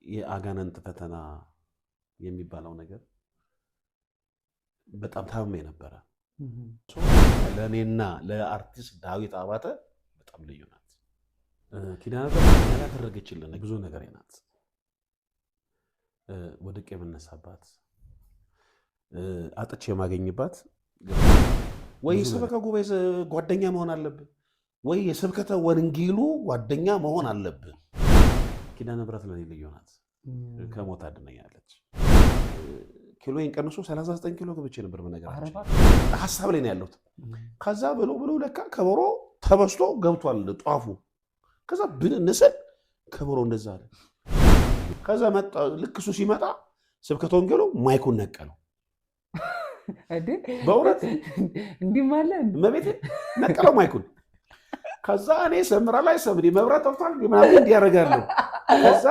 የአጋንንት ፈተና የሚባለው ነገር በጣም ታምሜ ነበረ። ለእኔና ለአርቲስት ዳዊት አባተ በጣም ልዩ ናት። ኪዳነ ምሕረት ያደረገችልን ብዙ ነገር ናት። ወድቄ የምነሳባት አጥቼ የማገኝባት ወይ የሰበካ ጉባኤ ጓደኛ መሆን አለብህ ወይ የስብከተ ወንጌሉ ጓደኛ መሆን አለብህ። ኪዳነ ምሕረት ለኔ ልዩ ናት። ከሞት አድነኛለች። ኪሎዬን ቀንሶ 39 ኪሎ ገብቼ ነበር። በነገራችን ሐሳብ ላይ ነው ያለሁት። ከዛ ብሎ ለካ ከበሮ ተበስቶ ገብቷል ጧፉ። ከዛ ብንስል ከበሮ እንደዛ አለ። ከዛ መጣ። ልክ እሱ ሲመጣ ስብከተ ወንጌሉ ማይኩን ነቀለው። በእውነት እንዲህ ማለት መቤቴ ነቀለው ማይኩን። ከዛ እኔ ሰምራ ላይ ሰምሪ መብራት ጠፍቷል ምናምን እንዲያደርጋለሁ። ከዛ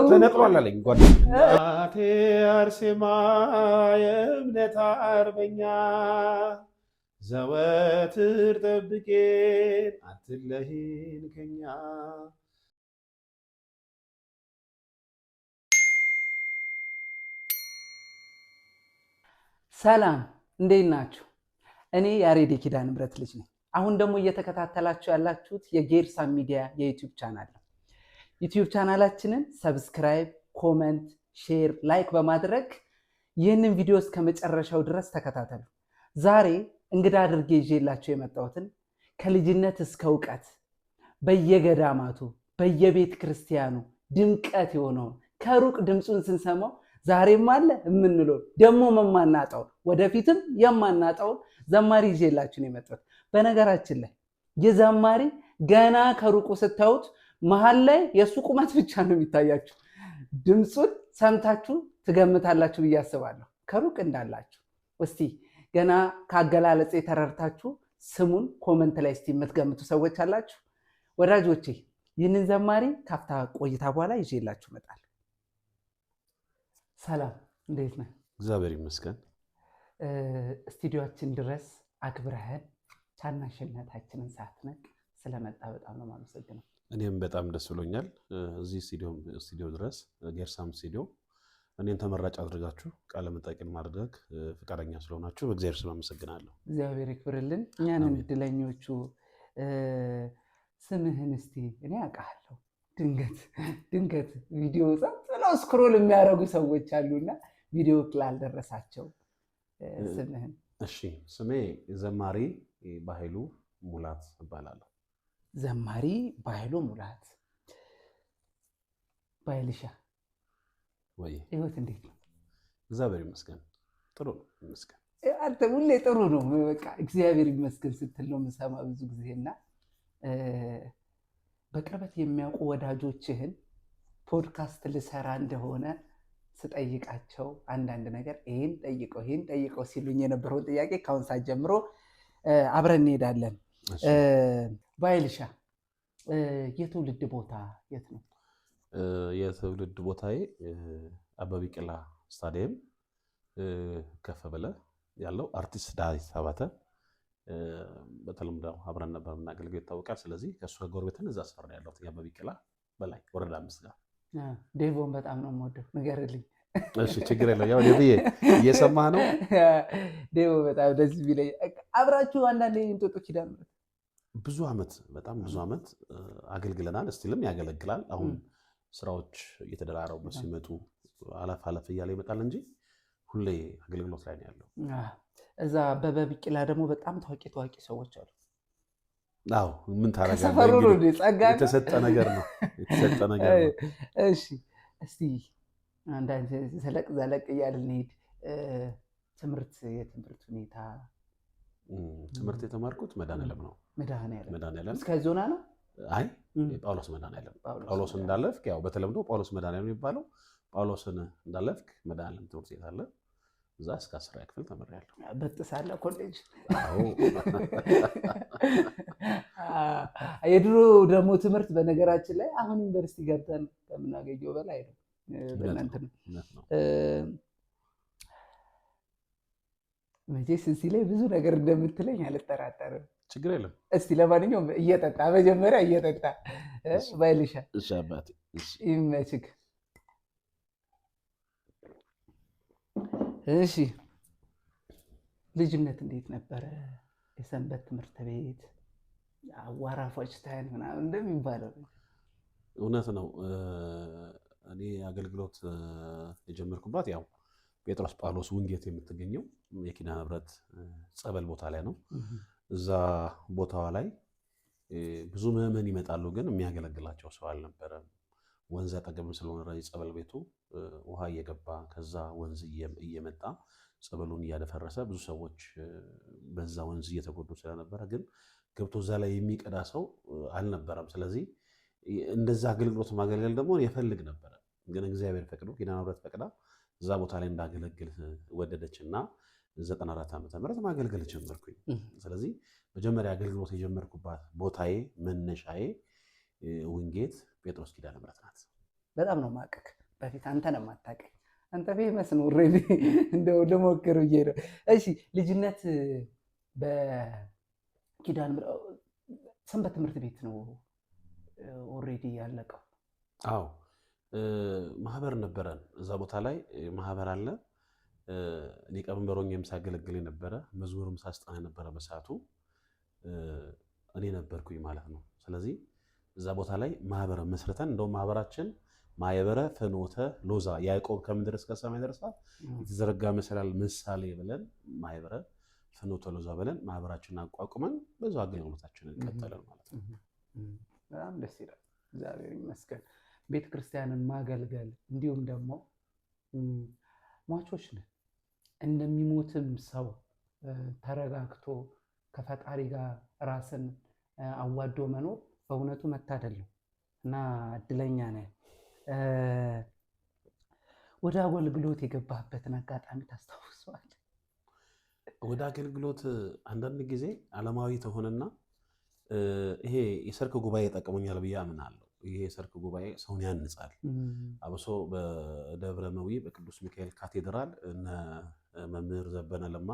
ተነቅሏል አለኝ ጓደኛዬ። እናቴ አርሴማ የእምነት አርበኛ ዘወትር ጠብቄን አትለይን ከኛ። ሰላም እንዴት ናችሁ? እኔ ያሬድ የኪዳነ ምሕረት ልጅ ነኝ። አሁን ደግሞ እየተከታተላችሁ ያላችሁት የጌርሳም ሚዲያ የዩቲዩብ ቻናል ነው። ዩቲዩብ ቻናላችንን ሰብስክራይብ፣ ኮመንት፣ ሼር፣ ላይክ በማድረግ ይህንን ቪዲዮ እስከ መጨረሻው ድረስ ተከታተሉ። ዛሬ እንግዳ አድርጌ ይዤላችሁ የመጣሁትን ከልጅነት እስከ እውቀት በየገዳማቱ በየቤተ ክርስቲያኑ ድምቀት የሆነውን ከሩቅ ድምፁን ስንሰማው ዛሬም አለ የምንለው ደግሞ የማናጣውን ወደፊትም የማናጣውን ዘማሪ ይዤላችሁ ነው የመጣሁት። በነገራችን ላይ የዘማሪ ገና ከሩቁ ስታዩት መሀል ላይ የሱ ቁመት ብቻ ነው የሚታያችሁ። ድምፁን ሰምታችሁ ትገምታላችሁ ብዬ አስባለሁ ከሩቅ እንዳላችሁ። እስቲ ገና ካገላለጽ ተረድታችሁ ስሙን ኮመንት ላይ እስቲ የምትገምቱ ሰዎች አላችሁ? ወዳጆቼ ይህንን ዘማሪ ካፍታ ቆይታ በኋላ ይዤላችሁ እመጣለሁ። ሰላም እንዴት ነህ? እግዚአብሔር ይመስገን። ስቱዲዮአችን ድረስ አክብረህን ታናሽነታችንን ሳትነቅ ስለመጣ በጣም ነው የማመሰግነው። እኔም በጣም ደስ ብሎኛል። እዚህ ስቱዲዮ ድረስ ጌርሳም ስቱዲዮ እኔን ተመራጭ አድርጋችሁ ቃለ መጠይቅ ማድረግ ፈቃደኛ ስለሆናችሁ በእግዚአብሔር ስም አመሰግናለሁ። እግዚአብሔር ይክብርልን። እኛንን እድለኞቹ። ስምህን እስቲ እኔ አውቃለሁ። ድንገት ቪዲዮ ብለው ስክሮል የሚያደርጉ ሰዎች አሉና ቪዲዮ ላልደረሳቸው ስምህን። እሺ፣ ስሜ ዘማሪ በኃይሉ ሙላት እባላለሁ። ዘማሪ በኃይሉ ሙላት። ባይልሻ ወይ ህይወት እንዴት ነው? እግዚአብሔር ይመስገን ጥሩ ነው። ይመስገን አንተ ሁሌ ጥሩ ነው። በቃ እግዚአብሔር ይመስገን ስትል ነው የምሰማ ብዙ ጊዜና በቅርበት የሚያውቁ ወዳጆችህን ፖድካስት ልሰራ እንደሆነ ስጠይቃቸው አንዳንድ ነገር ይህን ጠይቀው ሲሉኝ የነበረውን ጥያቄ ከአሁን ሰዓት ጀምሮ አብረን እንሄዳለን። ባይልሻ የትውልድ ቦታ የት ነው? የትውልድ ቦታዬ አበበ ቢቂላ ስታዲየም ከፍ ብለህ ያለው አርቲስት ዳዊት አባተ በተለምዶ አብረን ነበር የምናገለግለው ይታወቃል። ስለዚህ ከእሱ ጎረቤትን እዛ ሰፈር ነው ያለሁት አበበ ቢቂላ በላይ ወረዳ 5 ጋር። ዴቮን በጣም ነው የምወደው፣ ንገርልኝ። እሺ ችግር የለው። ያው ዴቭዬ እየሰማህ ነው? ዴቮ በጣም ደስ ቢለኝ። አብራችሁ አንዳንዴ እንጦጦ ኪዳነ ምሕረት በጣም ብዙ ዓመት አገልግለናል። እስቲልም ያገለግላል። አሁን ስራዎች እየተደራረቡ ሲመጡ አለፍ እያለ ይመጣል እንጂ ሁሌ አገልግሎት ላይ ነው ያለው። እዛ አበበ ቢቂላ ደግሞ በጣም ታዋቂ ሰዎች አሉ። አዎ ምን ታደርጋለህ? የተሰጠ ነገር ነው። እሺ እስቲ አንዳንድ ዘለቅ እያልን እንሂድ። የትምህርት ሁኔታ? ትምህርት የተማርኩት መድኃኔዓለም ነው። መድኃኔዓለም እስከ ዞና ነው? አይ ጳውሎስ መድኃኔዓለም። ጳውሎስን እንዳለፍክ ያው በተለምዶ ጳውሎስ መድኃኔዓለም የሚባለው ጳውሎስን እንዳለፍክ መድኃኔዓለም ትምህርት ቤት አለ። እዛ እስከ 10ኛ ክፍል ተምሬያለሁ። በጥሳለሁ ኮሌጅ። አዎ የድሮ ደግሞ ትምህርት በነገራችን ላይ አሁን ዩኒቨርሲቲ ገብተን ከምናገኘው በላይ ነው። በእናንተ ነው። መቼስ እዚህ ላይ ብዙ ነገር እንደምትለኝ አልጠራጠርም። ችግር የለም። እስቲ ለማንኛውም እየጠጣ መጀመሪያ እየጠጣ ባይልሻ። እሺ አባቴ ይመችክ። እሺ ልጅነት እንዴት ነበረ? የሰንበት ትምህርት ቤት አዋራፎች ታይን ምናምን እንደሚባለው እውነት ነው። እኔ አገልግሎት የጀመርኩባት ያው ጴጥሮስ ጳውሎስ ውንጌት የምትገኘው የኪዳነ ምሕረት ጸበል ቦታ ላይ ነው። እዛ ቦታዋ ላይ ብዙ ምዕመን ይመጣሉ፣ ግን የሚያገለግላቸው ሰው አልነበረም። ወንዝ አጠገብም ስለሆነ የጸበል ቤቱ ውሃ እየገባ ከዛ ወንዝ እየመጣ ጸበሉን እያደፈረሰ ብዙ ሰዎች በዛ ወንዝ እየተጎዱ ስለነበረ ግን ገብቶ እዛ ላይ የሚቀዳ ሰው አልነበረም። ስለዚህ እንደዛ አገልግሎት ማገልገል ደግሞ የፈልግ ነበረ። ግን እግዚአብሔር ፈቅዶ ኪዳነ ምሕረት ፈቅዳ እዛ ቦታ ላይ እንዳገለግል ወደደችና 94 ዓመተ ምህረት ማገልገል ጀመርኩኝ። ስለዚህ መጀመሪያ አገልግሎት የጀመርኩባት ቦታዬ መነሻዬ ውንጌት ጴጥሮስ ኪዳነ ምሕረት ናት። በጣም ነው ማቀቅ። በፊት አንተ ነው የማታውቀኝ። አንተ ፌመስ ነው ኦልሬዲ እንደው ልሞክር ብዬ ነው። እሺ ልጅነት በኪዳነ ምሕረት ሰንበት ትምህርት ቤት ነው ኦልሬዲ ያለቀው? አዎ ማህበር ነበረን። እዛ ቦታ ላይ ማህበር አለ። እኔ ቀበንበር ሆኜም ሳገለግል የነበረ መዝሙርም ሳስጠና የነበረ በሰዓቱ እኔ ነበርኩኝ ማለት ነው። ስለዚህ እዛ ቦታ ላይ ማህበር መስርተን እንደውም ማህበራችን ማህበረ ፍኖተ ሎዛ ያዕቆብ ከምድር እስከ ሰማይ ደርሷል የተዘረጋ መሰላል ምሳሌ ብለን ማህበረ ፍኖተ ሎዛ ብለን ማህበራችንን አቋቁመን ብዙ አገልግሎታችንን ቀጠለን ማለት ነው። በጣም ደስ ይላል። እግዚአብሔር ይመስገን። ቤተክርስቲያንን ማገልገል እንዲሁም ደግሞ ሟቾች ነን እንደሚሞትም ሰው ተረጋግቶ ከፈጣሪ ጋር ራስን አዋዶ መኖር በእውነቱ መታደል ነው እና እድለኛ ነህ። ወደ አገልግሎት የገባህበትን አጋጣሚ ታስታውሰዋለህ? ወደ አገልግሎት አንዳንድ ጊዜ ዓለማዊ ተሆነና ይሄ የሰርክ ጉባኤ ጠቅሞኛል ብዬ አምናለሁ። ይሄ የሰርክ ጉባኤ ሰውን ያንጻል። አብሶ በደብረ መዊ በቅዱስ ሚካኤል ካቴድራል እነ መምህር ዘበነ ለማ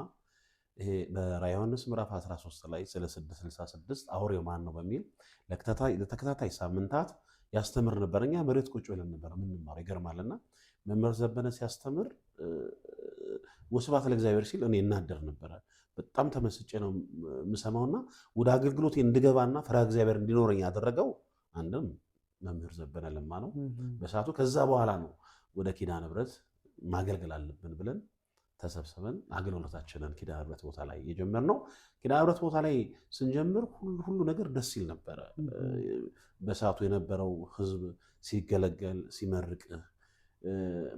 ይሄ በራዕየ ዮሐንስ ምዕራፍ 13 ላይ ስለ 666 አውሬው ማን ነው በሚል ለተከታታይ ሳምንታት ያስተምር ነበር። እኛ መሬት ቁጭ ብለን ነበር የምንማረው። ይገርማልና መምህር ዘበነ ሲያስተምር ወስብሐት ለእግዚአብሔር ሲል እኔ እናደር ነበረ። በጣም ተመስጬ ነው የምሰማውና ወደ አገልግሎት እንድገባና ፈሪሃ እግዚአብሔር እንዲኖረኝ ያደረገው አንድም መምህር ዘበነ ለማ ነው በሰዓቱ። ከዛ በኋላ ነው ወደ ኪዳነ ምሕረት ማገልገል አለብን ብለን ተሰብስበን አገልግሎታችንን ኪዳነ ምሕረት ቦታ ላይ የጀመርነው። ኪዳነ ምሕረት ቦታ ላይ ስንጀምር ሁሉ ነገር ደስ ይል ነበረ። በሰዓቱ የነበረው ህዝብ ሲገለገል ሲመርቅ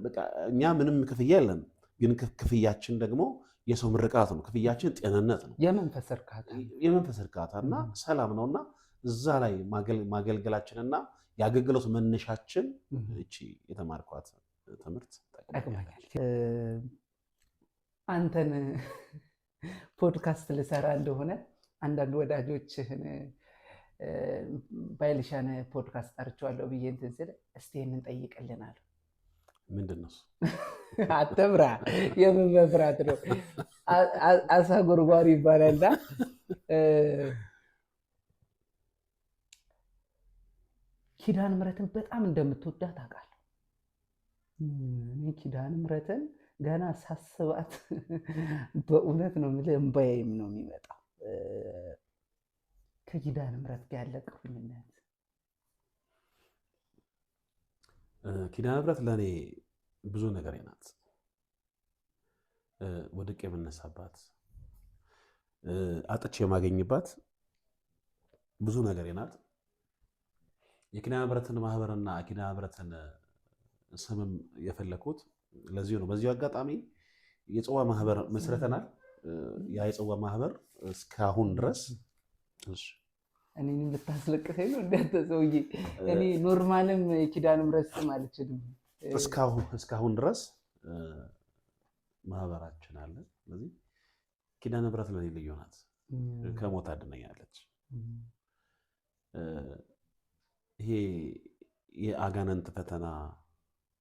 በቃ እኛ ምንም ክፍያ የለን፣ ግን ክፍያችን ደግሞ የሰው ምርቃት ነው። ክፍያችን ጤንነት ነው፣ የመንፈስ እርካታና ሰላም ነውና እዛ ላይ ማገልገላችንና የአገልግሎት መነሻችን እቺ የተማርኳት ትምህርት ጠቅሞኛል። አንተን ፖድካስት ልሰራ እንደሆነ አንዳንድ ወዳጆችህን ባይልሻን ፖድካስት ጠርቼዋለሁ ብዬ እንትን ስል እስቲ ይህንን ጠይቅልን አሉ። ምንድን ነው? አትፍራ፣ የምን መፍራት ነው? አሳ ጎርጓሪ ይባላልና ኪዳነ ምሕረትን በጣም እንደምትወዳት አውቃለሁ። ኪዳነ ምሕረትን ገና ሳስባት በእውነት ነው የምልህ እምባዬም ነው የሚመጣው። ከኪዳነ ምሕረት ጋር ያለ ቁርኝነት። ኪዳነ ምሕረት ለእኔ ብዙ ነገር ናት። ወድቄ የምነሳባት፣ አጥቼ የማገኝባት ብዙ ነገር ናት። የኪዳነ ምሕረትን ማህበርና ኪዳነ ምሕረትን ስምም የፈለኩት ለዚህ ነው። በዚሁ አጋጣሚ የጽዋ ማህበር መስርተናል። ያ የጽዋ ማህበር እስካሁን ድረስ እኔንም ልታስለቅሰኝ ነው እንዳንተ ሰውዬ። እኔ ኖርማልም የኪዳነ ምሕረት ስም አልችልም። እስካሁን ድረስ ማህበራችን አለ። ስለዚህ ኪዳነ ምሕረት ለኔ ልዩ ናት። ከሞት አድነኛለች። ይሄ የአጋንንት ፈተና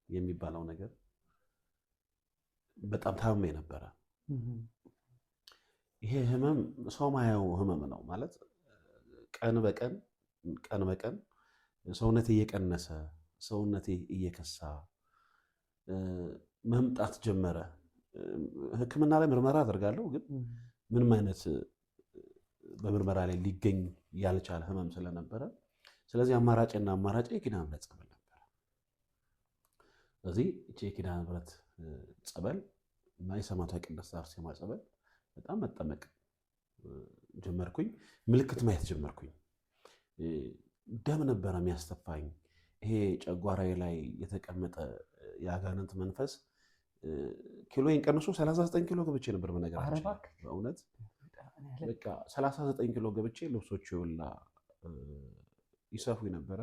የሚባለው ነገር በጣም ታምሜ ነበረ። ይሄ ህመም ሰው ማየው ህመም ነው ማለት ቀን በቀን ሰውነቴ እየቀነሰ ሰውነቴ እየከሳ መምጣት ጀመረ። ህክምና ላይ ምርመራ አደርጋለሁ፣ ግን ምንም አይነት በምርመራ ላይ ሊገኝ ያልቻለ ህመም ስለነበረ ስለዚህ አማራጭ የኪዳነ ምሕረት ጸበል ነበር። ስለዚህ የኪዳነ ምሕረት ጸበል እና የሰማዕቷ ቅድስት አርሴማ ጸበል በጣም መጠመቅ ጀመርኩኝ። ምልክት ማየት ጀመርኩኝ። ደም ነበረ የሚያስተፋኝ። ይሄ ጨጓራዬ ላይ የተቀመጠ የአጋንንት መንፈስ ኪሎዬን ቀንሶ 39 ኪሎ ገብቼ ነበር። በነገራችን በእውነት በቃ 39 ኪሎ ገብቼ ልብሶች ሁላ ይሰፉኝ ነበረ።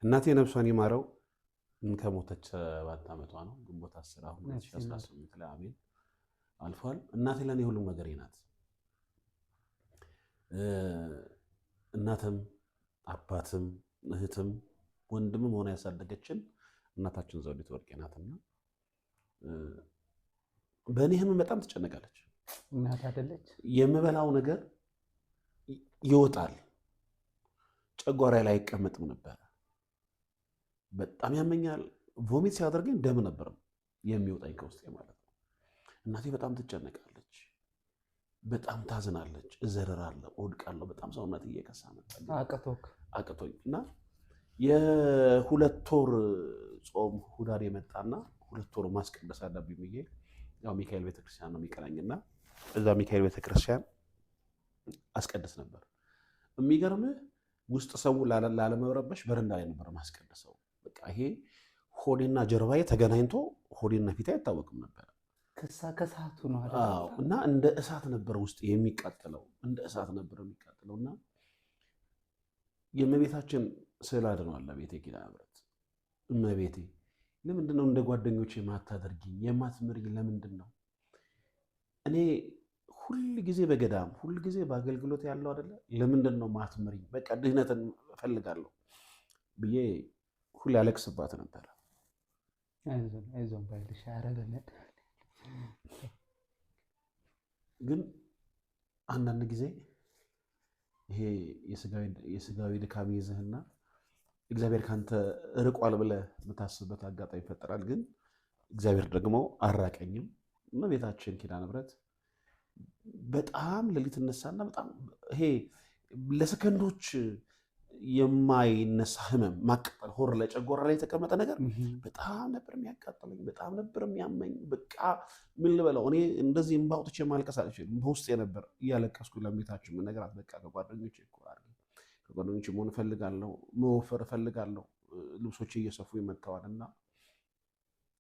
እናቴ ነፍሷን ይማረው ከሞተች 7 ዓመቷ ነው። ግንቦት 10 አሁን 2018 ላይ አሜን አልፏል። እናቴ ለኔ ሁሉም ነገሬ ናት። እናትም አባትም እህትም ወንድምም ሆነ ያሳደገችን እናታችን ዘውዲቱ ወርቄ ናትና በእኔ ህመም በጣም ትጨነቃለች። እናት አይደለች። የምበላው ነገር ይወጣል፣ ጨጓራዬ ላይ አይቀመጥም ነበር። በጣም ያመኛል። ቮሚት ሲያደርገኝ ደም ነበር የሚወጣኝ ከውስጤ ማለት ነው። እናቴ በጣም ትጨነቃለች፣ በጣም ታዝናለች። እዘረራለሁ፣ እወድቃለሁ። በጣም ሰውነት እየከሳ መጣ አቅቶኝ እና የ2 ወር ጾም ሁዳዴ መጣና 2 ወር ማስቀደስ አለብኝ ብዬ ያው ሚካኤል ቤተክርስቲያን ነው የሚቀናኝና እዛ ሚካኤል ቤተክርስቲያን አስቀድስ ነበር። የሚገርምህ ውስጥ ሰው ላለመረበሽ በረንዳ ላይ ነበር ማስቀደሰው። በቃ ይሄ ሆዴና ጀርባዬ ተገናኝቶ ሆዴና ፊቴ አይታወቅም ነበር። ከሰዓቱ ነው እና እንደ እሳት ነበር ውስጥ የሚቃጠለው፣ እንደ እሳት ነበር የሚቃጠለው። እና የእመቤታችን ስዕል አድኗል ቤቴ ኪዳነ ምሕረት። እመቤቴ ለምንድን ነው እንደ ጓደኞቼ የማታደርጊኝ የማትምሪኝ? ለምንድን ነው እኔ ሁል ጊዜ በገዳም ሁል ጊዜ በአገልግሎት ያለው አይደለ? ለምንድን ነው ማትምሪኝ? በቃ ድህነትን እፈልጋለሁ ብዬ ሁሌ ያለቅስባት ነበር። አይዞን ባይልሽ አረበነት ግን አንዳንድ ጊዜ ይሄ የስጋዊ ድካም ይዝህና እግዚአብሔር ካንተ ርቋል ብለህ የምታስብበት አጋጣሚ ይፈጠራል። ግን እግዚአብሔር ደግሞ አራቀኝም። እመቤታችን ኪዳነ ምሕረት በጣም ሌሊት እነሳና በጣም ይሄ ለሰከንዶች የማይነሳ ህመም ማቃጠል፣ ሆር ላይ ጨጓራ ላይ የተቀመጠ ነገር በጣም ነበር የሚያቃጥለኝ፣ በጣም ነበር የሚያመኝ። በቃ ምን ልበለው እኔ እንደዚህ እምባ አውጥቼ ማልቀስ አልችልም። በውስጤ ነበር እያለቀስኩ ለእመቤታችን መነገራት። በቃ ከጓደኞቼ መሆን እፈልጋለሁ፣ መወፈር እፈልጋለሁ። ልብሶቼ እየሰፉ ይመጥተዋል እና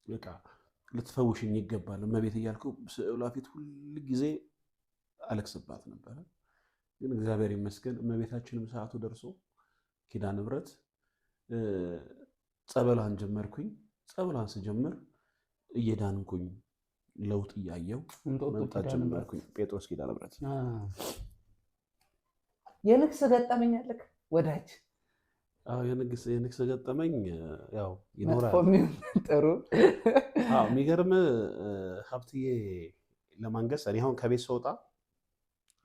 በቃ ልትፈውሽኝ ይገባል እመቤት እያልኩ ስዕሏ ፊት ሁል ጊዜ አለቅስባት ነበረ። ግን እግዚአብሔር ይመስገን እመቤታችንም ሰዓቱ ደርሶ ኪዳነ ምሕረት ጸበሏን ጀመርኩኝ። ጸበሏን ስጀምር እየዳንኩኝ ለውጥ እያየው መምጣት ጀመርኩኝ። ጴጥሮስ ኪዳነ ምሕረት የንግስ ገጠመኝ አለክ ወዳጅ? አዎ የንግስ ገጠመኝ ያው ይኖራል። ጥሩ የሚገርም ሀብትዬ ለማንገስ እኔ አሁን ከቤት ስወጣ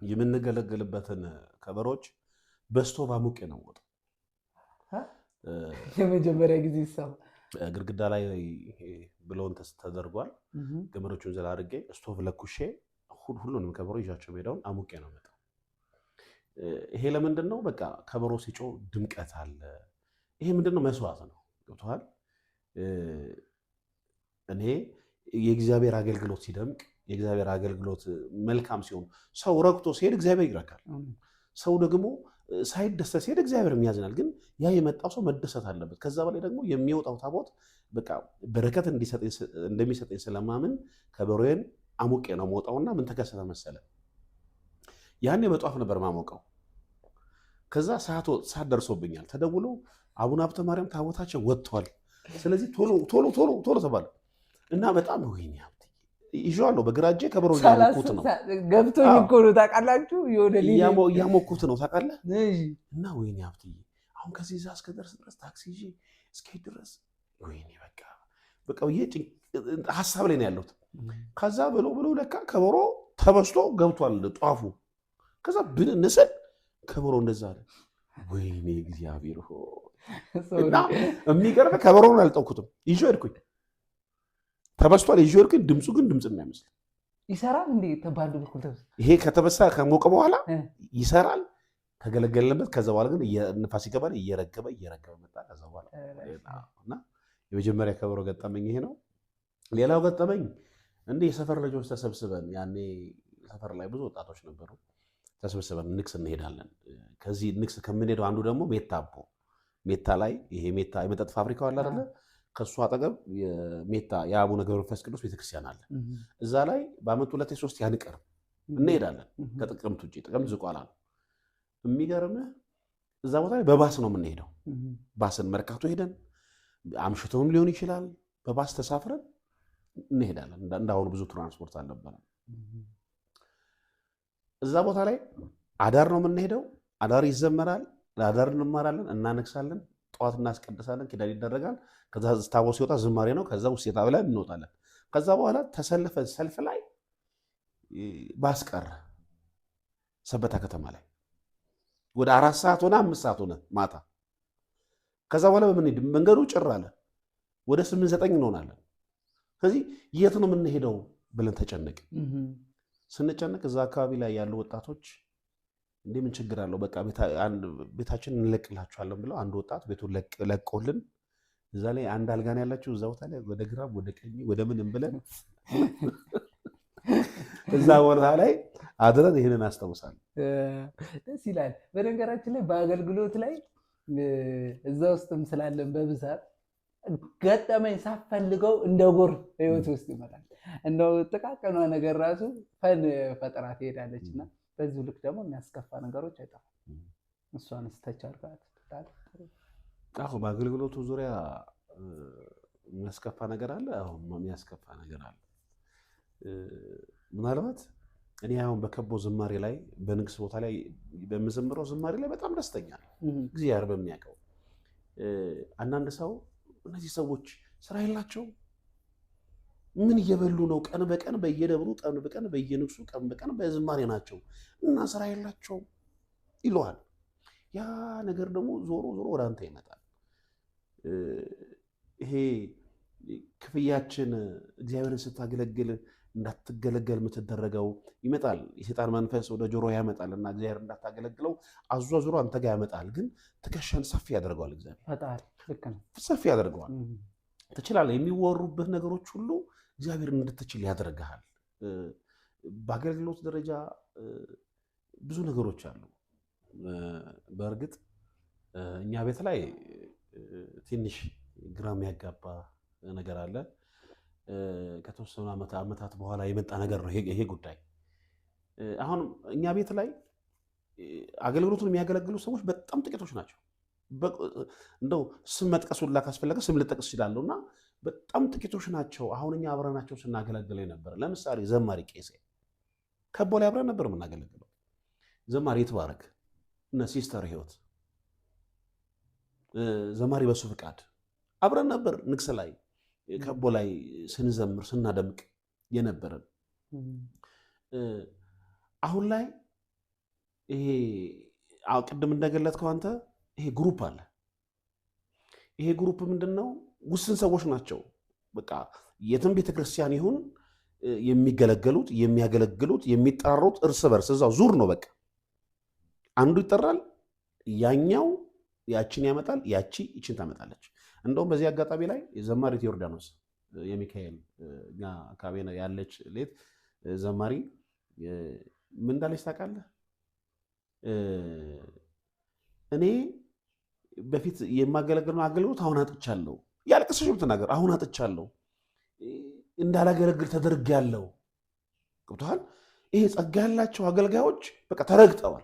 የምንገለገልበትን ከበሮች በስቶቭ አሙቄ ነው ወጣ። የመጀመሪያ ጊዜ ሰው ግድግዳ ላይ ብሎን ተደርጓል። ገመዶቹን ዘላ አድርጌ ስቶቭ ለኩሼ ሁሉንም ከበሮ ይዣቸው ሜዳውን አሙቄ ነው መጣ። ይሄ ለምንድን ነው? በቃ ከበሮ ሲጮህ ድምቀት አለ። ይሄ ምንድነው? መስዋዕት ነው። ገብቶሃል? እኔ የእግዚአብሔር አገልግሎት ሲደምቅ የእግዚአብሔር አገልግሎት መልካም ሲሆን ሰው ረክቶ ሲሄድ እግዚአብሔር ይረካል። ሰው ደግሞ ሳይደሰት ሲሄድ እግዚአብሔር ያዝናል። ግን ያ የመጣው ሰው መደሰት አለበት። ከዛ በላይ ደግሞ የሚወጣው ታቦት በቃ በረከት እንደሚሰጠኝ ስለማምን ከበሮዬን አሙቄ ነው መውጣውና ምን ተከሰተ መሰለ? ያኔ በጧፍ ነበር ማሞቀው። ከዛ ሰዓት ደርሶብኛል። ተደውሎ አቡነ ሀብተ ማርያም ታቦታቸው ወጥቷል፣ ስለዚህ ቶሎ ተባለ እና በጣም ወይኔ ይዤዋለሁ በግራ እጄ ከበሮ እያሞኩት ነው። ገብቶኝ እኮ ነው ታውቃላችሁ፣ እያሞኩት ነው ታውቃለህ። እና ወይኔ ሀብትዬ አሁን ከዚህ እዛ እስከደርስ ድረስ ታክሲ ይዤ እስከሄድ ድረስ ወይኔ በቃ ሀሳብ ላይ ነው ያለሁት። ከዛ ብሎ ለካ ከበሮ ተበስቶ ገብቷል ጧፉ። ከዛ ብንስል ከበሮ እንደዛ አለ። ወይኔ እግዚአብሔር እና የሚገርም ከበሮውን አልጠውኩትም፣ ይዤ ሄድኩኝ። ተበስቷል፣ ይዤ ሄድኩኝ። ድምፁ ግን ድምፅ የሚያመስል ይሰራል እንዴ? ተባሉ በኩል ይሄ ከተበሳ ከሞቀ በኋላ ይሰራል፣ ተገለገለበት። ከዛ በኋላ ግን ንፋስ ይገባል፣ እየረገበ መጣ። ከዛ በኋላ እና የመጀመሪያ ከበሮ ገጠመኝ ይሄ ነው። ሌላው ገጠመኝ እንደ የሰፈር ልጆች ተሰብስበን፣ ያኔ ሰፈር ላይ ብዙ ወጣቶች ነበሩ። ተሰብስበን ንግስ እንሄዳለን። ከዚህ ንግስ ከምንሄደው አንዱ ደግሞ ሜታ ላይ ይሄ ሜታ የመጠጥ ፋብሪካው አለ አይደለ? ከሱ አጠገብ ሜታ የአቡነ ገብረ መንፈስ ቅዱስ ቤተክርስቲያን አለ። እዛ ላይ በአመት 2-3 አንቀርም እንሄዳለን። ከጥቅምት ውጭ ጥቅምት ዝቋላ ነው። የሚገርምህ እዛ ቦታ ላይ በባስ ነው የምንሄደው። ባስን መርካቶ ሄደን አምሽተውም ሊሆን ይችላል። በባስ ተሳፍረን እንሄዳለን። እንዳሁኑ ብዙ ትራንስፖርት አልነበረም። እዛ ቦታ ላይ አዳር ነው የምንሄደው። አዳር ይዘመራል፣ ለአዳር እንማራለን፣ እናነግሳለን፣ ጠዋት እናስቀድሳለን፣ ኪዳን ይደረጋል። ከዛ ታቦት ሲወጣ ዝማሬ ነው። ከዛ ውስጥ ብለን እንወጣለን። ከዛ በኋላ ተሰልፈን ሰልፍ ላይ ባስቀረ ሰበታ ከተማ ላይ ወደ 4 ሰዓት ሆነ 5 ሰዓት ሆነ ማታ። ከዛ በኋላ በምንሄድ መንገዱ ጭር አለ። ወደ 8-9 እንሆናለን። ከዚህ የት ነው የምንሄደው ብለን ተጨነቅ። ስንጨነቅ እዛ አካባቢ ላይ ያሉ ወጣቶች እንዴ ምን ችግር አለው በቃ ቤታችን እንለቅላችኋለን ብለው አንድ ወጣት ቤቱን ለቆልን። እዛ ላይ አንድ አልጋን ያላችሁ እዛ ቦታ ላይ ወደ ግራም ወደ ቀኝ ወደ ምንም ብለን እዛ ቦታ ላይ አድረን ይህንን አስታውሳለሁ። ደስ ይላል። በነገራችን ላይ በአገልግሎት ላይ እዛ ውስጥም ስላለን በብዛት ገጠመኝ ሳፈልገው እንደ ጎርፍ ህይወት ውስጥ ይመጣል። እንደው ጥቃቅኗ ነገር ራሱ ፈን ፈጠራ ትሄዳለች እና በዚሁ ልክ ደግሞ የሚያስከፋ ነገሮች አይጠፋም። እሷን ስተቻርጋት በአገልግሎቱ ዙሪያ የሚያስከፋ ነገር አለ። አሁን የሚያስከፋ ነገር አለ። ምናልባት እኔ አሁን በከቦ ዝማሬ ላይ በንግስ ቦታ ላይ በምዘምረው ዝማሬ ላይ በጣም ደስተኛ ነኝ። እግዚአብሔር በሚያውቀው አንዳንድ ሰው እነዚህ ሰዎች ስራ የላቸው ምን እየበሉ ነው? ቀን በቀን በየደብሩ ቀን በቀን በየንግሱ ቀን በቀን በዝማሬ ናቸው እና ስራ የላቸው ይለዋል። ያ ነገር ደግሞ ዞሮ ዞሮ ወደ አንተ ይመጣል። ይሄ ክፍያችን እግዚአብሔርን ስታገለግል እንዳትገለገል የምትደረገው ይመጣል። የሰይጣን መንፈስ ወደ ጆሮ ያመጣል እና እግዚአብሔር እንዳታገለግለው አዟዙሮ አንተ ጋር ያመጣል። ግን ትከሻን ሰፊ ያደርገዋል። እግዚአብሔር ሰፊ ያደርገዋል። ትችላለህ። የሚወሩብህ ነገሮች ሁሉ እግዚአብሔርን እንድትችል ያደርግሃል። በአገልግሎት ደረጃ ብዙ ነገሮች አሉ። በእርግጥ እኛ ቤት ላይ ትንሽ ግራ የሚያጋባ ነገር አለ። ከተወሰኑ ዓመታት በኋላ የመጣ ነገር ነው ይሄ ጉዳይ። አሁን እኛ ቤት ላይ አገልግሎቱን የሚያገለግሉ ሰዎች በጣም ጥቂቶች ናቸው። እንደው ስም መጥቀስ ሁላ ካስፈለገ ስም ልጠቅስ እችላለሁ እና በጣም ጥቂቶች ናቸው። አሁን እኛ አብረናቸው ስናገለግለው ነበር። ለምሳሌ ዘማሪ ቄሴ ከቦ ላይ አብረን ነበር የምናገለግለው። ዘማሪ ይትባረክ እነ ሲስተር ህይወት፣ ዘማሪ በሱ ፍቃድ አብረን ነበር ንግስ ላይ ከቦ ላይ ስንዘምር ስናደምቅ የነበረን። አሁን ላይ ይሄ ቅድም እንደገለጥከው አንተ ይሄ ግሩፕ አለ። ይሄ ግሩፕ ምንድነው? ውስን ሰዎች ናቸው። በቃ የትም ቤተክርስቲያን ይሁን የሚገለገሉት የሚያገለግሉት የሚጠራሩት እርስ በርስ እዛው ዙር ነው። በቃ አንዱ ይጠራል፣ ያኛው ያችን ያመጣል፣ ያቺ ይችን ታመጣለች። እንደውም በዚህ አጋጣሚ ላይ ዘማሪት ዮርዳኖስ የሚካኤል አካባቢ ያለች ሌት ዘማሪ ምን እንዳለች ታውቃለህ? እኔ በፊት የማገለግለው አገልግሎት አሁን አጥቻለሁ። ያለቀሰች ብትናገር አሁን አጥቻለሁ፣ እንዳላገለግል ተደርጌያለሁ። ገብቶሃል? ይሄ ጸጋ ያላቸው አገልጋዮች በቃ ተረግጠዋል።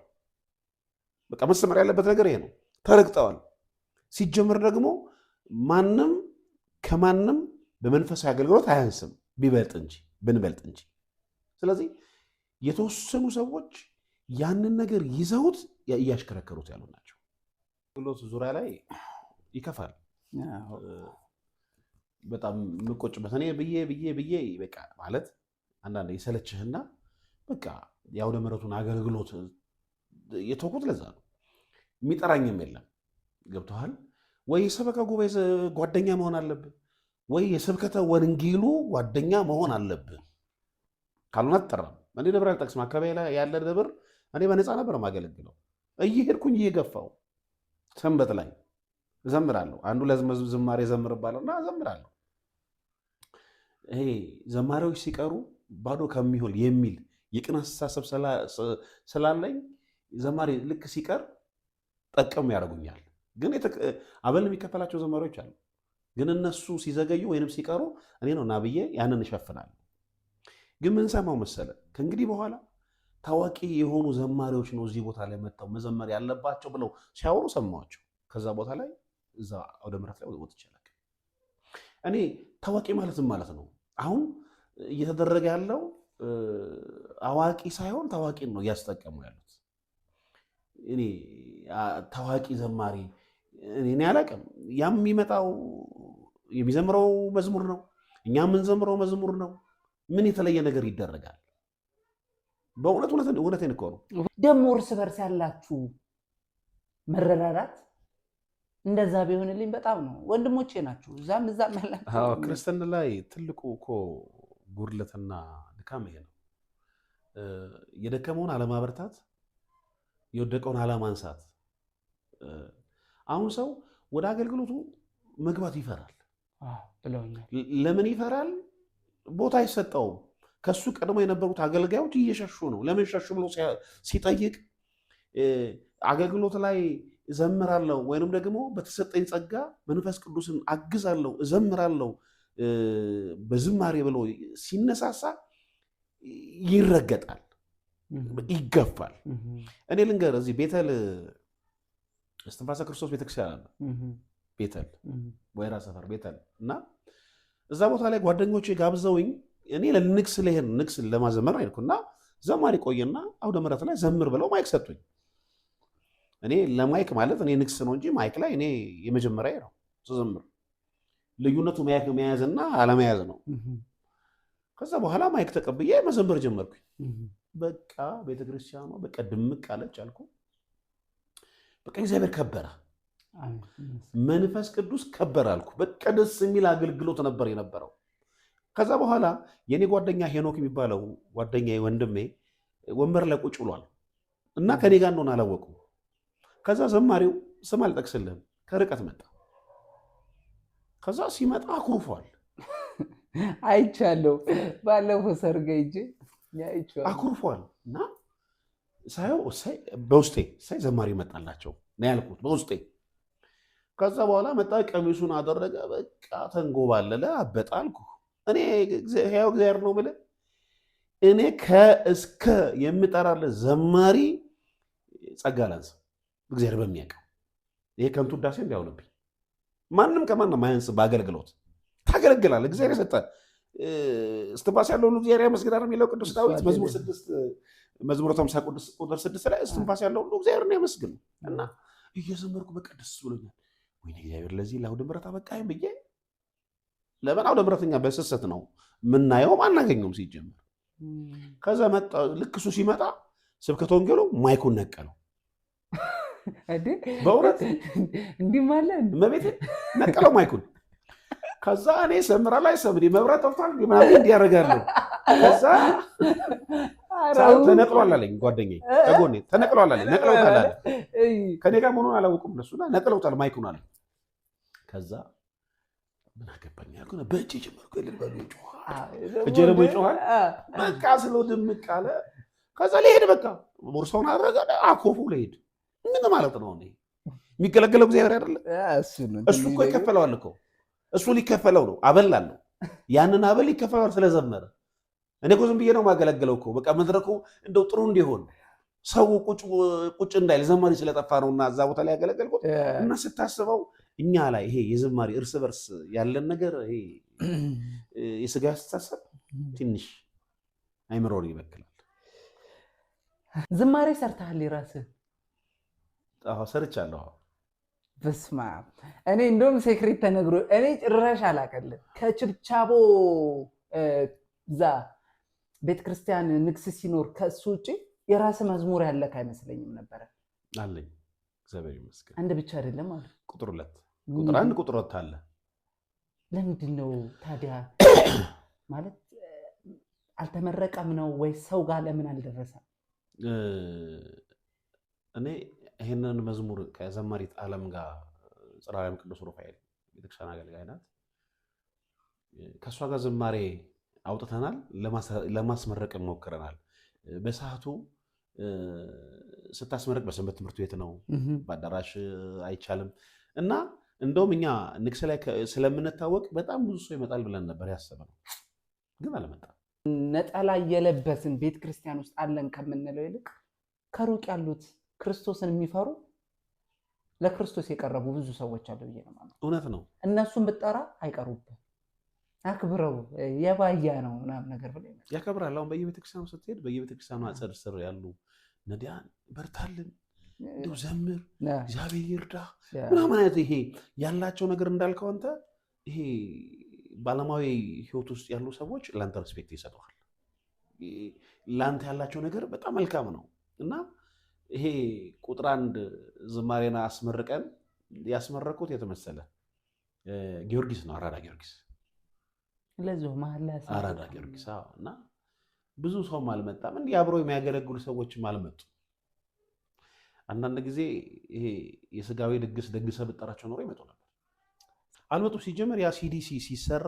በቃ መሰመር ያለበት ነገር ይሄ ነው። ተረግጠዋል። ሲጀምር ደግሞ ማንም ከማንም በመንፈሳዊ አገልግሎት አያንስም፣ ብንበልጥ እንጂ። ስለዚህ የተወሰኑ ሰዎች ያንን ነገር ይዘውት እያሽከረከሩት ያሉ ናቸው። አገልግሎት ዙሪያ ላይ ይከፋል። በጣም የምቆጭበት እኔ ብዬ በቃ ማለት አንዳንድ የሰለችህና በቃ የአውደ ምሕረቱን አገልግሎት የተውኩት ለዛ ነው። የሚጠራኝም የለም። ገብቶሃል ወይ? የሰበካ ጉባኤ ጓደኛ መሆን አለብህ ወይ የስብከተ ወንጌሉ ጓደኛ መሆን አለብህ። ካልሆነ አትጠራም። እኔ ደብር አልጠቅስም። አካባቢ ላይ ያለ ደብር እኔ በነፃ ነበር የማገለግለው። እየሄድኩኝ እየገፋው ሰንበት ላይ እዘምራለሁ። አንዱ ዝማሬ እዘምርባለሁ እና እዘምራለሁ። ይሄ ዘማሪዎች ሲቀሩ ባዶ ከሚሆን የሚል የቅን አስተሳሰብ ስላለኝ ዘማሪ ልክ ሲቀር ጠቀሙ ያደርጉኛል። ግን አበል የሚከፈላቸው ዘማሪዎች አሉ። ግን እነሱ ሲዘገዩ ወይንም ሲቀሩ እኔ ነው እና ብዬ ያንን እሸፍናለሁ። ግን ምን ሰማው መሰለ ከእንግዲህ በኋላ ታዋቂ የሆኑ ዘማሪዎች ነው እዚህ ቦታ ላይ መጥተው መዘመር ያለባቸው ብለው ሲያወሩ ሰማኋቸው። ከዛ ቦታ ላይ እዛ አውደ ምሕረት ላይ ወጥ ይችላል። እኔ ታዋቂ ማለት ነው አሁን እየተደረገ ያለው አዋቂ ሳይሆን ታዋቂን ነው እያስጠቀሙ ያሉት። እኔ ታዋቂ ዘማሪ እኔ አላውቅም። ያም የሚመጣው የሚዘምረው መዝሙር ነው፣ እኛ የምንዘምረው መዝሙር ነው። ምን የተለየ ነገር ይደረጋል? በእውነት እውነቴን እኮ ነው። ደግሞ እርስ በርስ ያላችሁ መረዳዳት እንደዛ ቢሆንልኝ በጣም ነው። ወንድሞቼ ናችሁ እዛም ያላችሁ። ክርስትና ላይ ትልቁ እኮ ጉድለትና ድካም ይሄ ነው። የደከመውን አለማበርታት፣ የወደቀውን አለማንሳት። አሁን ሰው ወደ አገልግሎቱ መግባት ይፈራል። ለምን ይፈራል? ቦታ አይሰጠውም። ከሱ ቀድሞ የነበሩት አገልጋዮች እየሸሹ ነው። ለምን ሸሹ ብሎ ሲጠይቅ አገልግሎት ላይ እዘምራለሁ ወይንም ደግሞ በተሰጠኝ ጸጋ መንፈስ ቅዱስን አግዛለሁ እዘምራለሁ በዝማሬ ብሎ ሲነሳሳ ይረገጣል፣ ይገፋል። እኔ ልንገር እዚህ ቤተል እስትንፋሰ ክርስቶስ ቤተክርስቲያን አለ። ቤተል ወይራ ሰፈር ቤተል እና እዛ ቦታ ላይ ጓደኞቼ ጋብዘውኝ እኔ ለንግስ ልሄድ ንግስ ለማዘመር አይልኩና ዘማሪ ቆየና አውደ ምሕረት ላይ ዘምር ብለው ማይክ ሰጡኝ። እኔ ለማይክ ማለት እኔ ንግስ ነው እንጂ ማይክ ላይ እኔ የመጀመሪያ ነው ዘምር። ልዩነቱ ማይክ መያዝና አለመያዝ ነው። ከዛ በኋላ ማይክ ተቀብዬ መዘመር ጀመርኩኝ። በቃ ቤተክርስቲያኗ በቃ ድምቅ አለች አልኩ። በቃ እግዚአብሔር ከበረ፣ መንፈስ ቅዱስ ከበረ አልኩ። በቃ ደስ የሚል አገልግሎት ነበር የነበረው። ከዛ በኋላ የኔ ጓደኛ ሄኖክ የሚባለው ጓደኛ ወንድሜ ወንበር ላይ ቁጭ ብሏል እና ከኔ ጋር እንደሆነ አላወቁም። ከዛ ዘማሪው ስም አልጠቅስልህም ከርቀት መጣ። ከዛ ሲመጣ አኩርፏል። አይቻለሁ፣ ባለፈው ሰርግ ሂጅ አይቻለሁ። አኩርፏል እና ሳየው በውስጤ ዘማሪ መጣላቸው ነው ያልኩት በውስጤ። ከዛ በኋላ መጣ፣ ቀሚሱን አደረገ፣ በቃ ተንጎባለለ፣ አበጣ አልኩ። እኔ ሕያው እግዚአብሔር ነው ብለህ እኔ ከእስከ የምጠራለህ ዘማሪ ጸጋ ላንስ እግዚአብሔር በሚያውቀው ይሄ ከንቱ ውዳሴ እንዲያውልብኝ። ማንም ከማንም ማያንስ በአገልግሎት ታገለግላለህ። እግዚአብሔር የሰጠ እስትንፋስ ያለው ሁሉ እግዚአብሔር ያመስግናል የሚለው ቅዱስ ዳዊት መዝሙረ 50 ቁጥር 6 ላይ እስትንፋስ ያለው ሁሉ እግዚአብሔርን ያመስግን እና እየዘመርኩ በቃ ደስ ብሎኛል። ወይኔ እግዚአብሔር ለዚህ ለአውደ ምሕረት አበቃኝ ብዬ። ለምን አውደ ምሕረተኛ በስሰት ነው የምናየውም አናገኘውም ሲጀምር። ከዛ መጣ። ልክ እሱ ሲመጣ ስብከተ ወንጌሉ ማይኩን ነቀለው። በእውነት እንዲህ ማለት መቤት ነቀለው ማይኩን። ከዛ እኔ ሰምራ ላይ ሰምሪ መብራት ጠፍቷል ምናምን እንዲያደርጋለሁ። ከዛ ተነቅሏል አለኝ ጓደኛዬ ከጎኔ ተነቅሏል አለኝ። ነቅለውታል አለ። ከኔ ጋር መሆኑን አላወቁም እነሱና ነቅለውታል ማይኩን አለ። ከዛ ምን አገባኝ ያልኩ በእጄ ጀመርኩ። እጄ ደግሞ ይጮሃል። በቃ ስለው ድምቅ አለ። ከዛ ሊሄድ በቃ ቦርሳውን አደረገ አኮፉ ሊሄድ። ምን ማለት ነው? የሚገለገለው እግዚአብሔር አይደለ? እሱ እኮ ይከፈለዋል እኮ እሱ ሊከፈለው ነው። አበል አለው። ያንን አበል ይከፈለዋል ስለዘመረ። እኔ እኮ ዝም ብዬ ነው የማገለግለው እኮ በቃ መድረኩ እንደው ጥሩ እንዲሆን ሰው ቁጭ እንዳይል ዘማሪ ስለጠፋ ነውና እዛ ቦታ ላይ ያገለገልኩት። እና ስታስበው እኛ ላይ ይሄ የዝማሬ እርስ በርስ ያለን ነገር ይሄ የስጋ አስተሳሰብ ትንሽ አይምሮን ይበክላል። ዝማሬ ሰርተሃል የራስህ? አዎ ሰርቻለሁ። በስመ አብ። እኔ እንደውም ሴክሬት ተነግሮ እኔ ጭራሽ አላቀልም። ከችብቻቦ ዛ ቤተክርስቲያን ንግስ ሲኖር ከእሱ ውጭ የራስ መዝሙር ያለክ አይመስለኝም ነበረ። አለኝ እግዚአብሔር ይመስገን። አንድ ብቻ አይደለም አለ ቁጥር 2 ቁጥር 1 ቁጥር 2 አለ። ለምንድን ነው ታዲያ ማለት አልተመረቀም ነው ወይ ሰው ጋር ለምን አልደረሰም? እኔ ይሄንን መዝሙር ከዘማሪት ዓለም ጋር ጽራሪያም ቅዱስ ሩፋኤል ቤተክርስቲያን አገልጋይ ናት። ከእሷ ጋር ዝማሬ አውጥተናል፣ ለማስመረቅ ሞክረናል። በሰዓቱ ስታስመረቅ በሰንበት ትምህርት ቤት ነው፣ በአዳራሽ አይቻልም እና እንደውም እኛ ንግስ ላይ ስለምንታወቅ በጣም ብዙ ሰው ይመጣል ብለን ነበር ያሰብነው፣ ግን አልመጣም። ነጠላ የለበስን ቤተ ክርስቲያን ውስጥ አለን ከምንለው ይልቅ ከሩቅ ያሉት ክርስቶስን የሚፈሩ ለክርስቶስ የቀረቡ ብዙ ሰዎች አሉ ብዬ ነው ማለት። እውነት ነው። እነሱን ብጠራ አይቀሩብም፣ አክብረው የባያ ነው ምናምን ነገር ብለ ያከብራል። አሁን በየቤተክርስቲያኑ ስትሄድ በየቤተክርስቲያኑ አጸድ ስር ያሉ ነዳያን በርታልን፣ እንደው ዘምር፣ እግዚአብሔር ይርዳ ምናምን አይነት ይሄ ያላቸው ነገር እንዳልከው አንተ ይሄ በዓለማዊ ህይወት ውስጥ ያሉ ሰዎች ለአንተ ሪስፔክት ይሰጠዋል። ለአንተ ያላቸው ነገር በጣም መልካም ነው እና ይሄ ቁጥር 1 ዝማሬና አስመርቀን ያስመረኩት የተመሰለ ጊዮርጊስ ነው፣ አራዳ ጊዮርጊስ ለዚህ መሐላ አራዳ ጊዮርጊስ እና ብዙ ሰውም አልመጣም። እንዲህ አብረው የሚያገለግሉ ሰዎችም አልመጡ። አንዳንድ ጊዜ ይሄ የስጋዊ ድግስ ደግሰህ ብጠራቸው ኖሮ ይመጡ ነበር፣ አልመጡም። ሲጀመር ያ ሲዲሲ ሲሰራ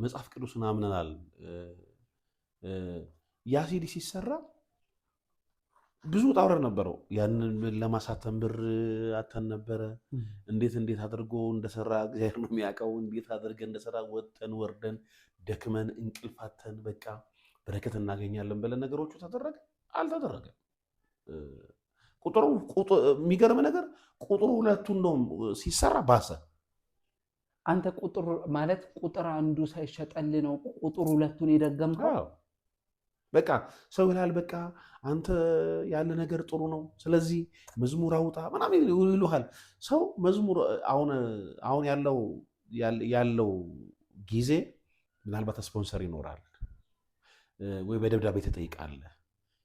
መጽሐፍ ቅዱስን አምነናል። ያ ሲዲ ሲሰራ ብዙ ውጣ ውረድ ነበረው። ያንን ለማሳተም ብር አተን ነበረ። እንዴት አድርጎ እንደሰራ እግዚአብሔር ነው የሚያውቀው። እንዴት አድርገን እንደሰራ ወጥተን ወርደን ደክመን እንቅልፋተን በቃ በረከት እናገኛለን ብለን ነገሮቹ ተደረገ አልተደረገም። የሚገርም ነገር ቁጥሩ 2 እንደውም ሲሰራ ባሰ። አንተ ቁጥር ማለት ቁጥር 1 ሳይሸጠል ነው ቁጥር 2ን የደገምከው። በቃ ሰው ይላል በቃ አንተ ያለ ነገር ጥሩ ነው፣ ስለዚህ መዝሙር አውጣ ምናምን ይሉሃል። ሰው መዝሙር አሁን ያለው ጊዜ ምናልባት ስፖንሰር ይኖራል ወይ በደብዳቤ ትጠይቃለህ።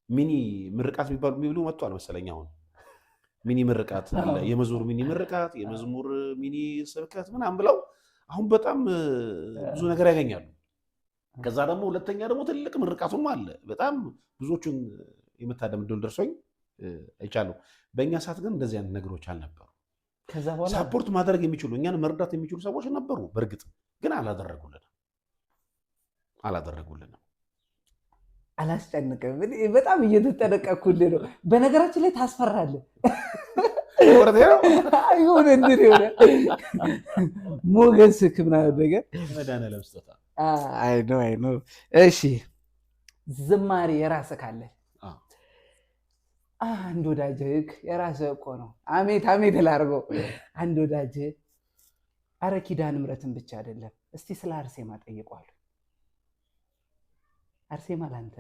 ሚኒ ምርቃት የሚሉ መጥቷል መሰለኝ። አሁን ሚኒ ምርቃት አለ፣ የመዝሙር ሚኒ ምርቃት፣ የመዝሙር ሚኒ ስብከት ምናምን ብለው አሁን በጣም ብዙ ነገር ያገኛሉ። ከዛ ደግሞ ሁለተኛ ደግሞ ትልቅ ምርቃቱም አለ። በጣም ብዙዎቹን የመታደም ዕድል ደርሶኝ አይቻለሁ። በእኛ ሰዓት ግን እንደዚህ አይነት ነገሮች አልነበሩ። ከዛ በኋላ ሳፖርት ማድረግ የሚችሉ እኛን መርዳት የሚችሉ ሰዎች ነበሩ። በእርግጥ ግን አላደረጉልንም። አላስጨንቅም። በጣም እየተጠነቀቅኩልህ ነው። በነገራችን ላይ ታስፈራለህ። ይሁን እንድን የሆነ ሞገስክ ምናምን ነገር መድኃኒዓለም ስጦታ። አይ ነው። እሺ ዝማሬ የራስህ ካለ አንድ ወዳጅህ የራስህ እኮ ነው። አሜት ላድርገው። አንድ ወዳጅህ አረ ኪዳነ ምሕረትን ብቻ አይደለም፣ እስቲ ስለ አርሴማ ጠይቋል። አርሴማ ላንተ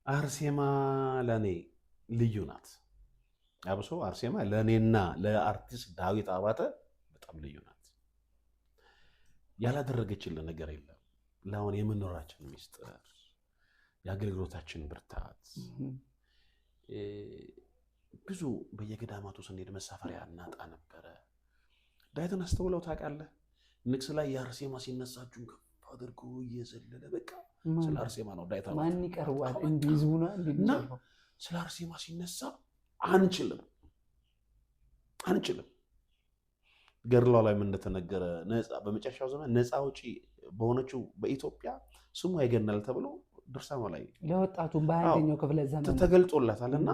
አርሴማ ለኔ ልዩ ናት። አብሶ አርሴማ ለኔና ለአርቲስት ዳዊት አባተ በጣም ልዩ ናት። ያላደረገችልን ነገር የለም። ለአሁን የመኖራችን ሚስጥር፣ የአገልግሎታችን ብርታት፣ ብዙ በየገዳማቱ ስንሄድ መሳፈሪያ እናጣ ነበረ። ዳዊትን አስተውለው ታውቃለህ? ንግስ ላይ የአርሴማ ሲነሳ እጁን ከፍ አድርጎ እየዘለለ በቃ ስለ አርሴማ ነው ዳዊት አባተ ማን ይቀርዋል እንዲዝሙና እና ስለ አርሴማ ሲነሳ አንችልም። ገድሏ ላይ ምን እንደተነገረ በመጨረሻው ዘመን ነፃ አውጪ በሆነችው በኢትዮጵያ ስሙ አይገናል ተብሎ ድርሳኗ ላይ ለወጣቱም በ21ኛው ክፍለ ዘመን ተገልጦላታል። እና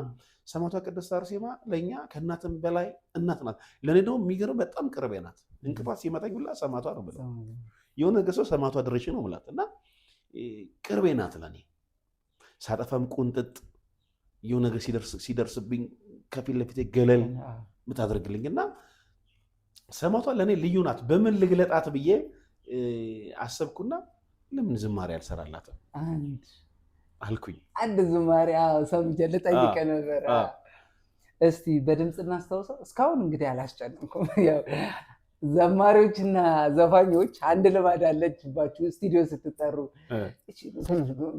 ሰማዕቷ ቅድስት አርሴማ ለእኛ ከእናትም በላይ እናት ናት። ለእኔ ደግሞ የሚገርም በጣም ቅርቤ ናት። እንቅፋት ሲመጣኝ ሁላ ሰማዕቷ ነው ብለው የሆነ ገሰው ሰማዕቷ ድረሽ ነው ምላት እና ቅርቤ ናት ለእኔ። ሳጠፋም ቁንጥጥ የሆነ ነገር ሲደርስብኝ ከፊት ለፊቴ ገለል ምታደርግልኝ እና ሰማዕቷ ለእኔ ልዩ ናት። በምን ልግለጣት ብዬ አሰብኩና ለምን ዝማሬ አልሰራላትም አልኩኝ። አንድ ዝማሬ ሰምቼ ልጠይቅ ነበር። እስቲ በድምፅ እናስታውሰው። እስካሁን እንግዲህ አላስጨነቅኩም። ዘማሪዎችና ዘፋኞች አንድ ልማድ አለችባችሁ። ስቱዲዮ ስትጠሩ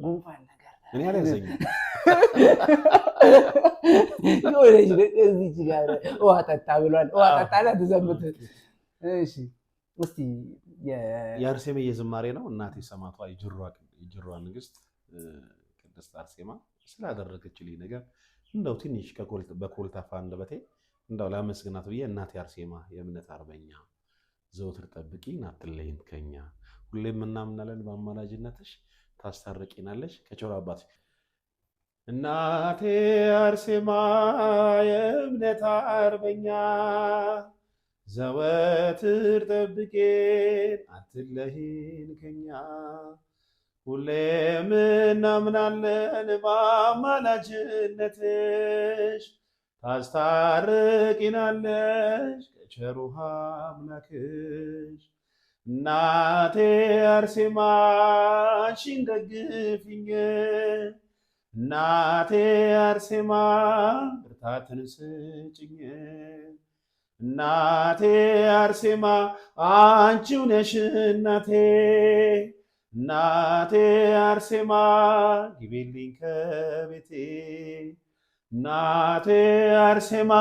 ጉንፋን ነገር እኔ አልያዘኝም የሆነች እዚች ጋር ውሃ ጠጣ ብሏል። ውሃ ጠጣና ትዘምት። እሺ እስቲ የአርሴማ ዝማሬ ነው። እናቴ ሰማዕቷ የጅሯ ንግስት ቅድስት አርሴማ ስላደረገችልኝ ነገር እንደው ትንሽ በኮልታፋ አንደበቴ እንደው ላመስግናት ብዬ እናቴ አርሴማ የእምነት አርበኛ ዘወትር ጠብቂን አትለይን ከኛ ሁሌም እናምናለን በአማላጅነትሽ ታስታርቂናለሽ ከቸር አባትሽ። እናቴ አርሴማ የእምነት አርበኛ ዘወትር ጠብቂን አትለይን ከኛ ሁሌም እናምናለን በአማላጅነትሽ ታስታርቂናለሽ ከቸሩ አምላክሽ። እናቴ አርሴማ አንቺን ደግፊኝ እናቴ አርሴማ ብርታትን ስጭኝ እናቴ አርሴማ አንቺው ነሽ እናቴ እናቴ አርሴማ ግቢልኝ ከቤቴ እናቴ አርሴማ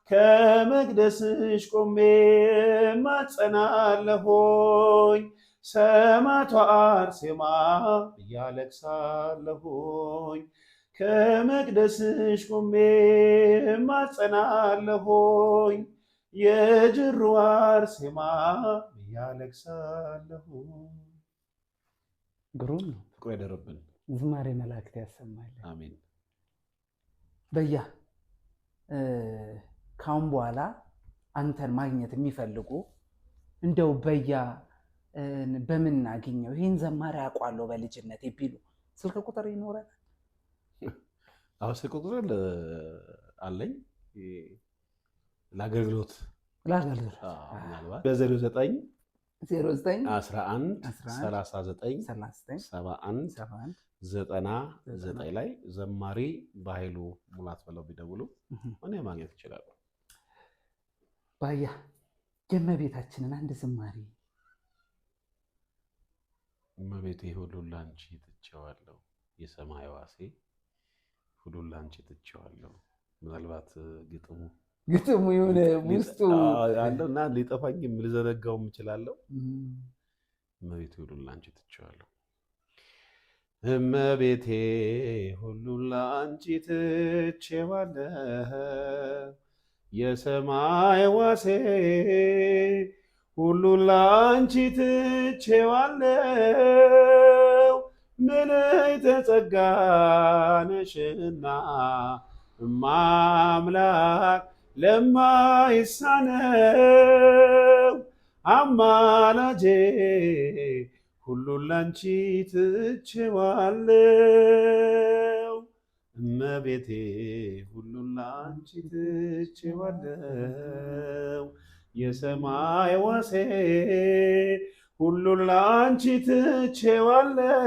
ከመቅደስሽ ቆሜ ማጸናለሁኝ ሰማዕቷ አርሴማ እያለቅሳለሁኝ ከመቅደስሽ ቆሜ ማጸናለሁኝ የጅሩ አርሴማ እያለቅሳለሁኝ። ግሩም ነው። ፍቅሩ ያደረብን ዝማሬ መላእክት ያሰማል። አሜን። በያ ካሁን በኋላ አንተን ማግኘት የሚፈልጉ እንደው በያ በምን አገኘው ይህን ዘማሪ አውቋለሁ በልጅነት ቢሉ ስልክ ቁጥር ይኖረናል? አዎ ስልክ ቁጥር አለኝ ለአገልግሎት ምናልባት በ09 11 39 71 99 ላይ ዘማሪ በኃይሉ ሙላት ብለው ቢደውሉ እኔ ማግኘት ይችላሉ። ባያ የእመቤታችንን አንድ ዝማሬ። እመቤቴ ሁሉን ላንቺ ትቼዋለሁ የሰማይ ዋሴ ሁሉን ላንቺ ትቼዋለሁ። ምናልባት ግጥሙ የሆነ ውስጡ አለና ሊጠፋኝም ልዘነጋውም እችላለሁ። እመቤቴ ሁሉን ላንቺ ትቼዋለሁ እመቤቴ ሁሉን ላንቺ ትቼዋለሁ የሰማይ ዋሴ ሁሉን ላንቺ ትቼዋለሁ ምልዕተ ጸጋ ነሽና እማምላክ ለማይሳነው አማላጄ ሁሉን ላንቺ ትቼዋለሁ እመቤቴ ሁሉን ላንቺ ትቼዋለሁ የሰማይ ዋሴ ሁሉን ላንቺ ትቼዋለሁ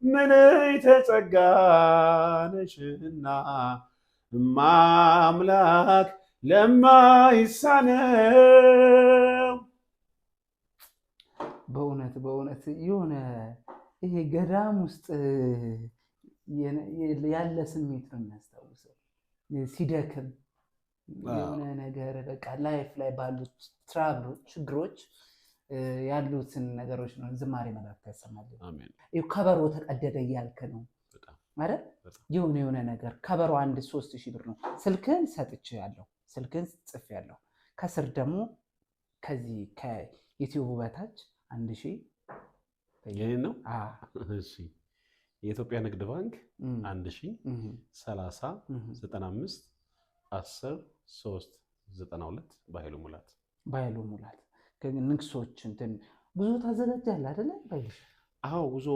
ምልዕተ ጸጋ ነሽና እማምላክ ለማይሳነው። በእውነት የሆነ ይሄ ገዳም ውስጥ ያለ ስሜት ነው የሚያስታውሰው። ሲደክም የሆነ ነገር በቃ ላይፍ ላይ ባሉት ችግሮች ያሉትን ነገሮች ነው ዝማሬ መላእክት ያሰማል። ከበሮ ተቀደደ እያልክ ነው ማለት የሆነ ነገር ከበሮ 3000 ብር ነው። ስልክህን ሰጥቼሃለሁ፣ ስልክህን ጽፌያለሁ። ከስር ደግሞ ከዚህ ከዩቲዩብ በታች 1000 ይሄን ነው። እሺ የኢትዮጵያ ንግድ ባንክ 1000 30 95 10 392 በኃይሉ ሙላት ንግሶች እንትን ጉዞ ታዘጋጃለህ አይደለ? አዎ ጉዞ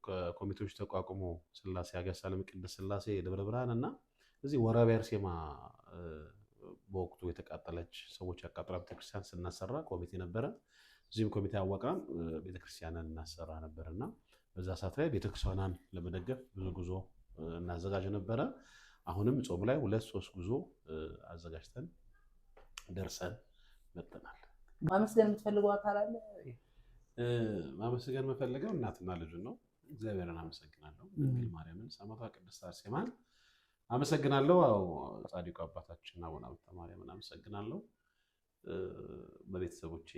ከኮሚቴዎች ተቋቁሞ ስላሴ አጋሳ ለቅድስት ስላሴ ደብረ ብርሃን እና እዚህ ወራቤ አርሴማ በወቅቱ የተቃጠለች ሰዎች ያቃጠላ ቤተክርስቲያን ስናሰራ ኮሚቴ ነበረ። እዚህም ኮሚቴ አዋቅረን ቤተክርስቲያንን እናሰራ ነበርና በዛ ሰዓት ላይ ቤተክርስቲያንን ለመደገፍ ብዙ ጉዞ እናዘጋጅ ነበረ። አሁንም ጾም ላይ 2-3 ጉዞ አዘጋጅተን ደርሰን መጥተናል። ማመስገን የምትፈልገው አካል አለ? ማመስገን የምፈልገው እናትና ልጁን ነው። እግዚአብሔርን አመሰግናለሁ። ድንግል ማርያምን፣ ሰማዕቷ ቅድስት አርሴማን አመሰግናለሁ። አዎ ጻድቁ አባታችን አቡነ ሐብተ ማርያምን አመሰግናለሁ። በቤተሰቦቼ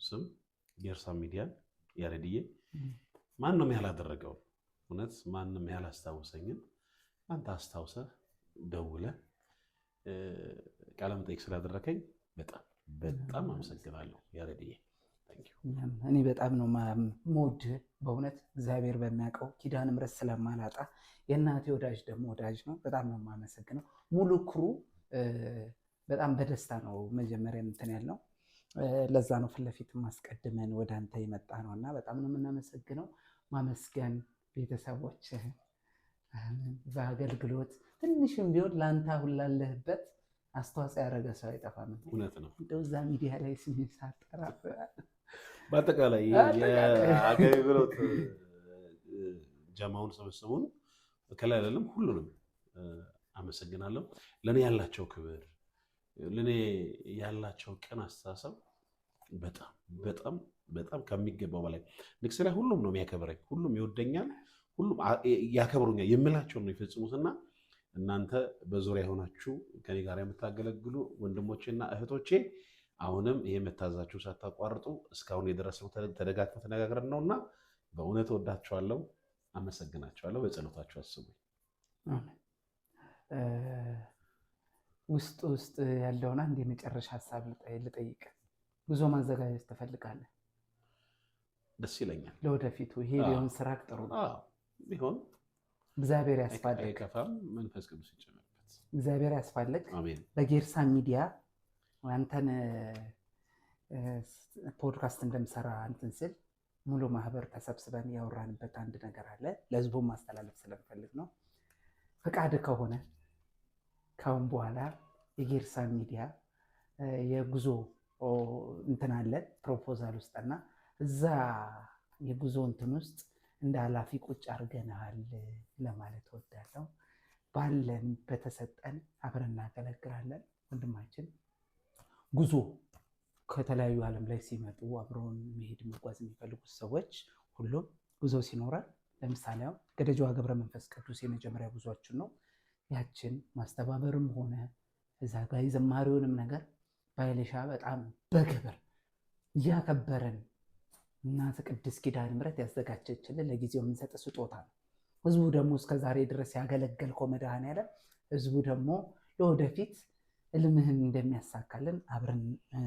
ስም ጌርሳም ሚዲያን ያሬድዬ ማንም ያላደረገው እውነት ማንም ያላስታወሰኝን አንተ አስታውሰህ ደውለህ ቃለ መጠይቅ ስላደረከኝ በጣም አመሰግናለሁ ያሬድዬ። እኔ በጣም ነው የምወድህ በእውነት እግዚአብሔር በሚያውቀው ኪዳነ ምሕረት ስለማላጣ የእናቴ ወዳጅ ደግሞ ወዳጅ ነው። በጣም ነው የማመሰግነው። ሙሉ ክሩ በጣም በደስታ ነው መጀመሪያ እንትን ያልነው። ለዛ ነው ፊት ለፊት ማስቀድመን ወደ አንተ የመጣ ነው እና በጣም ነው የምናመሰግነው። ማመስገን ቤተሰቦችህን በአገልግሎት ትንሽም ቢሆን ለአንተ አሁን ላለህበት አስተዋጽኦ ያደረገ ሰው አይጠፋም። እውነት ነው። እንደው እዛ ሚዲያ ላይ ስሜ ሳጠራ በአጠቃላይ የአገልግሎት ጀማውን ስብስቡን ከላይ አይደለም ሁሉንም አመሰግናለሁ። ለእኔ ያላቸው ክብር፣ ለእኔ ያላቸው ቅን አስተሳሰብ በጣም ከሚገባው በላይ ንግስ ላይ ሁሉም ነው የሚያከብረኝ፣ ሁሉም ይወደኛል፣ ሁሉም ያከብሩኛል። የምላቸውን ነው የፈጽሙትና እናንተ በዙሪያ የሆናችሁ ከኔ ጋር የምታገለግሉ ወንድሞቼና እህቶቼ አሁንም ይሄ መታዛችሁ ሳታቋርጡ እስካሁን የደረሰው ተደጋግፈን ተነጋግረን ነውና በእውነት ወዳችኋለሁ፣ አመሰግናችኋለሁ። በጸሎታችሁ አስቡኝ። ውስጥ ያለውን አንድ የመጨረሻ ሀሳብ ልጠይቅ። ጉዞ ማዘጋጀት ትፈልጋለህ? ደስ ይለኛል። ለወደፊቱ ይሄ ቢሆን ስራ ጥሩ ነው ቢሆን እግዚአብሔር ያስፋልግ፣ አይከፋም። መንፈስ ቅዱስ ይጨመርበት። እግዚአብሔር ያስፋልግ። አሜን። በጌርሳም ሚዲያ አንተን ፖድካስት እንደምሰራ እንትን ስል ሙሉ ማህበር ተሰብስበን ያወራንበት አንድ ነገር አለ። ለህዝቡን ማስተላለፍ ስለምፈልግ ነው። ፈቃድ ከሆነ ካሁን በኋላ የጌርሳም ሚዲያ የጉዞ እንትን አለ ፕሮፖዛል ውስጥና እዛ የጉዞ እንትን ውስጥ እንደ ኃላፊ ቁጭ አድርገናል ለማለት እወዳለሁ። ባለን በተሰጠን አብረን እናገለግላለን። ወንድማችን ጉዞ ከተለያዩ ዓለም ላይ ሲመጡ አብረውን መሄድ መጓዝ የሚፈልጉት ሰዎች ሁሉም ጉዞ ሲኖራል። ለምሳሌ አሁን ገደጃዋ ገብረ መንፈስ ቅዱስ የመጀመሪያ ጉዟችን ነው። ያችን ማስተባበርም ሆነ እዛ ጋር የዘማሪውንም ነገር ባይልሻ በጣም በክብር እያከበረን እናት ቅድስት ኪዳነ ምሕረት ያዘጋጀችልን ለጊዜው የምንሰጥ ስጦታ ነው። ህዝቡ ደግሞ እስከዛሬ ድረስ ያገለገልከው መድኃኔዓለም ህዝቡ ደግሞ ለወደፊት እልምህን እንደሚያሳካልን አብረን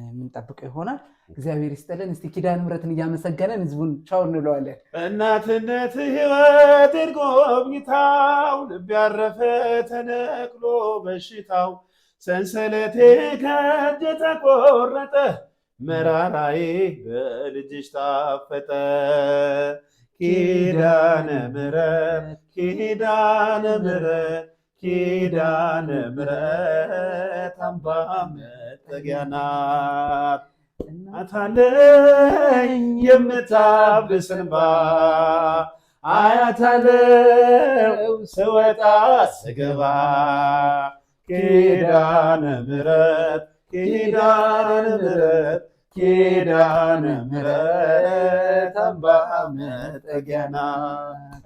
የምንጠብቀው ይሆናል። እግዚአብሔር ይስጥልን። እስቲ ኪዳነ ምሕረትን እያመሰገነን ህዝቡን ቻው እንለዋለን። እናትነት ህይወቴን ጎብኝታው ልብ ያረፈ ተነቅሎ በሽታው ሰንሰለቴ ከእጄ ተቆረጠ መራራዬ በልጅሽ ታፈጠ። ኪዳነ ምሕረት ኪዳነ ምሕረት ኪዳነ ምሕረት አምባ መጠጊያ ናት። እናት አለኝ የምታብስ እንባ አያት አለው ስወጣ ስገባ። ኪዳነ ምሕረት ኪዳነ ምሕረት ኪዳነ ምሕረት አምባ መጠጊያ ናት።